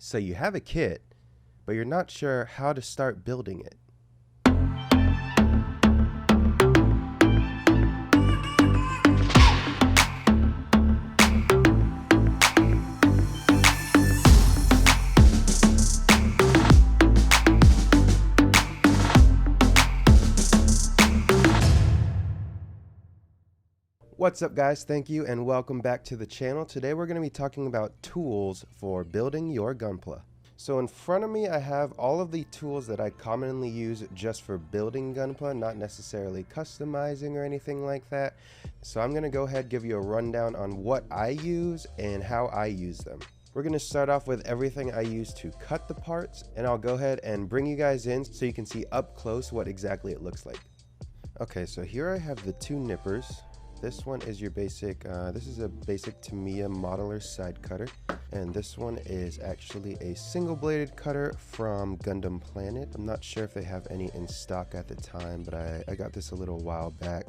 So you have a kit, but you're not sure how to start building it. What's up guys, thank you and welcome back to the channel. Today we're going to be talking about tools for building your Gunpla. So in front of me I have all of the tools that I commonly use just for building Gunpla, not necessarily customizing or anything like that. So I'm going to go ahead and give you a rundown on what I use and how I use them. We're going to start off with everything I use to cut the parts, and I'll go ahead and bring you guys in so you can see up close what exactly it looks like. Okay, so here I have the two nippers. This one is your basic, this is a basic Tamiya modeler side cutter, and this one is actually a single bladed cutter from Gundam Planet. I'm not sure if they have any in stock at the time, but I got this a little while back.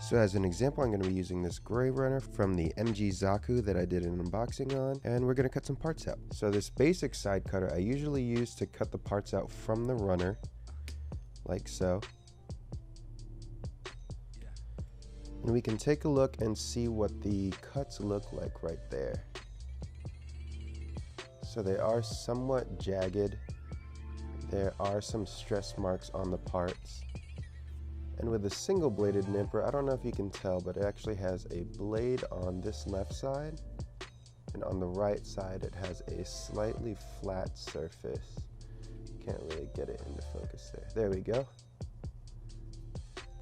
So as an example, I'm going to be using this gray runner from the MG Zaku that I did an unboxing on, and we're going to cut some parts out. So this basic side cutter I usually use to cut the parts out from the runner, like so. And we can take a look and see what the cuts look like right there. So they are somewhat jagged. There are some stress marks on the parts. And with a single bladed nipper, I don't know if you can tell, but it actually has a blade on this left side. And on the right side, it has a slightly flat surface. Can't really get it into focus there. There we go.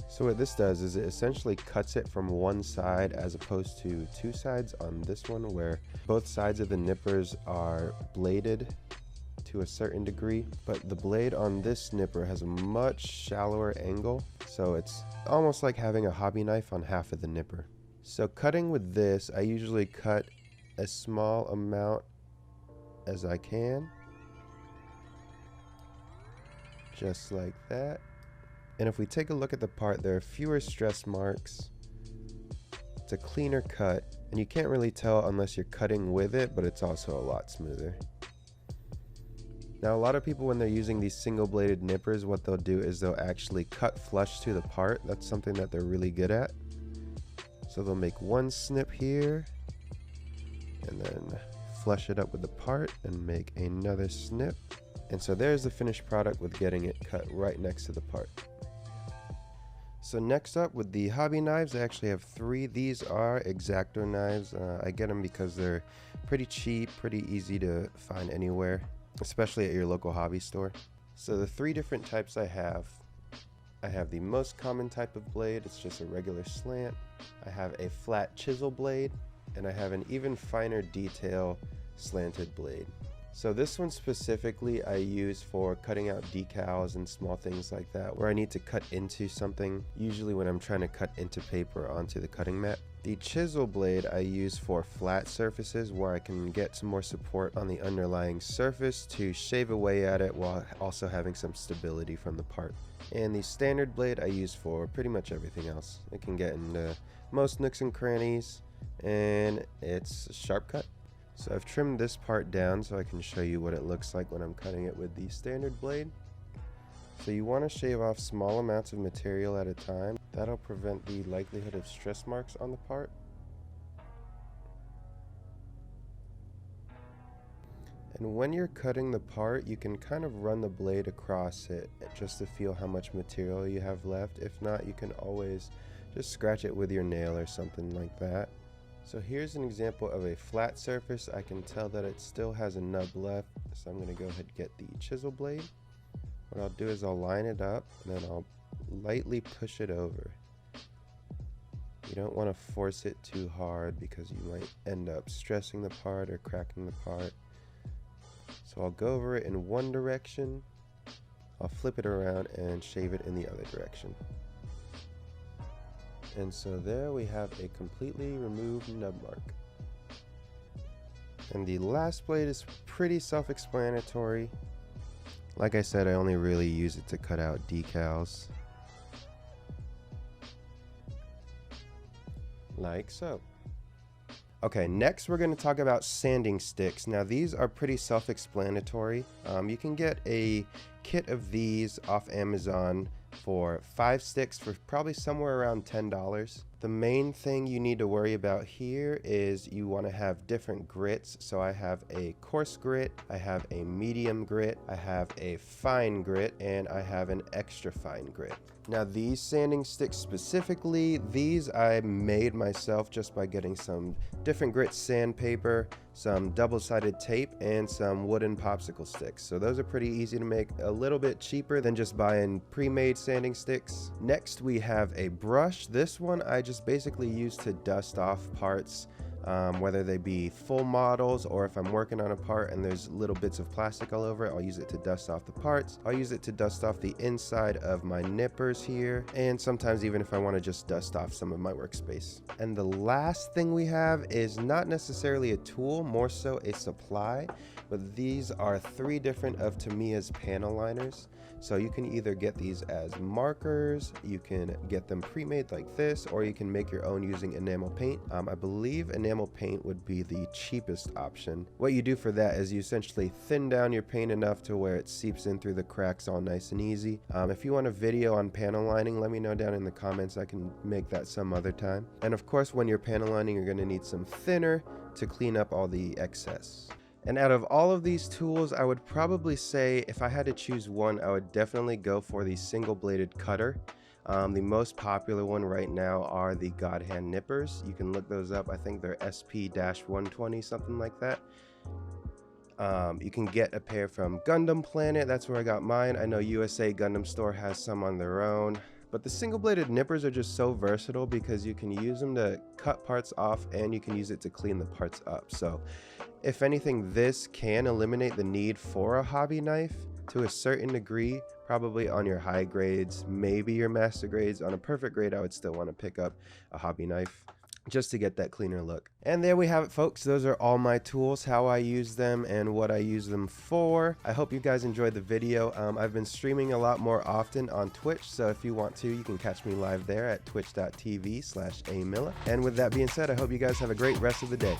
So what this does is it essentially cuts it from one side as opposed to two sides on this one, where both sides of the nippers are bladed to a certain degree, but the blade on this nipper has a much shallower angle, so it's almost like having a hobby knife on half of the nipper. So cutting with this, I usually cut as small amount as I can, just like that. And if we take a look at the part, there are fewer stress marks. It's a cleaner cut, and you can't really tell unless you're cutting with it, but it's also a lot smoother. Now, a lot of people, when they're using these single bladed nippers, what they'll do is they'll actually cut flush to the part. That's something that they're really good at. So they'll make one snip here, and then flush it up with the part and make another snip. And so there's the finished product with getting it cut right next to the part. So next up, with the hobby knives, I actually have three. These are X-Acto knives. I get them because they're pretty cheap, pretty easy to find anywhere, especially at your local hobby store. So the three different types I have the most common type of blade. It's just a regular slant. I have a flat chisel blade, and I have an even finer detail slanted blade. So this one specifically I use for cutting out decals and small things like that, where I need to cut into something, usually when I'm trying to cut into paper onto the cutting mat. The chisel blade I use for flat surfaces, where I can get some more support on the underlying surface to shave away at it while also having some stability from the part. And the standard blade I use for pretty much everything else. It can get into most nooks and crannies, and it's a sharp cut. So I've trimmed this part down so I can show you what it looks like when I'm cutting it with the standard blade. So you want to shave off small amounts of material at a time. That'll prevent the likelihood of stress marks on the part. And when you're cutting the part, you can kind of run the blade across it just to feel how much material you have left. If not, you can always just scratch it with your nail or something like that. So here's an example of a flat surface. I can tell that it still has a nub left, so I'm going to go ahead and get the chisel blade. What I'll do is I'll line it up, and then I'll lightly push it over. You don't want to force it too hard because you might end up stressing the part or cracking the part. So I'll go over it in one direction, I'll flip it around and shave it in the other direction. And so there we have a completely removed nub mark. And the last blade is pretty self-explanatory. Like I said, I only really use it to cut out decals. Like so. Okay, next we're going to talk about sanding sticks. Now these are pretty self-explanatory. You can get a kit of these off Amazon for 5 sticks for probably somewhere around $10. The main thing you need to worry about here is you want to have different grits. So I have a coarse grit, I have a medium grit, I have a fine grit, and I have an extra fine grit. Now these sanding sticks specifically, these I made myself just by getting some different grit sandpaper, some double-sided tape, and some wooden popsicle sticks. So those are pretty easy to make, a little bit cheaper than just buying pre-made sanding sticks. Next we have a brush. This one I just basically use to dust off parts, whether they be full models or if I'm working on a part and there's little bits of plastic all over it, I'll use it to dust off the parts. I'll use it to dust off the inside of my nippers here, and sometimes even if I want to just dust off some of my workspace. And the last thing we have is not necessarily a tool, more so a supply, but these are 3 different of Tamiya's panel liners. So you can either get these as markers, you can get them pre-made like this, or you can make your own using enamel paint. I believe enamel paint would be the cheapest option. What you do for that is you essentially thin down your paint enough to where it seeps in through the cracks all nice and easy. If you want a video on panel lining, let me know down in the comments. I can make that some other time. And of course, when you're panel lining, you're going to need some thinner to clean up all the excess. And out of all of these tools, I would probably say if I had to choose one, I would definitely go for the single bladed cutter. The most popular one right now are the God Hand nippers. You can look those up. I think they're SP-120, something like that. You can get a pair from Gundam Planet. That's where I got mine. I know USA Gundam Store has some on their own. But the single bladed nippers are just so versatile because you can use them to cut parts off and you can use it to clean the parts up. So if anything, this can eliminate the need for a hobby knife to a certain degree, probably on your high grades, maybe your master grades. On a perfect grade, I would still want to pick up a hobby knife just to get that cleaner look. And there we have it, folks. Those are all my tools, how I use them and what I use them for. I hope you guys enjoyed the video. I've been streaming a lot more often on Twitch, so if you want to, you can catch me live there at twitch.tv/amilla. And with that being said, I hope you guys have a great rest of the day.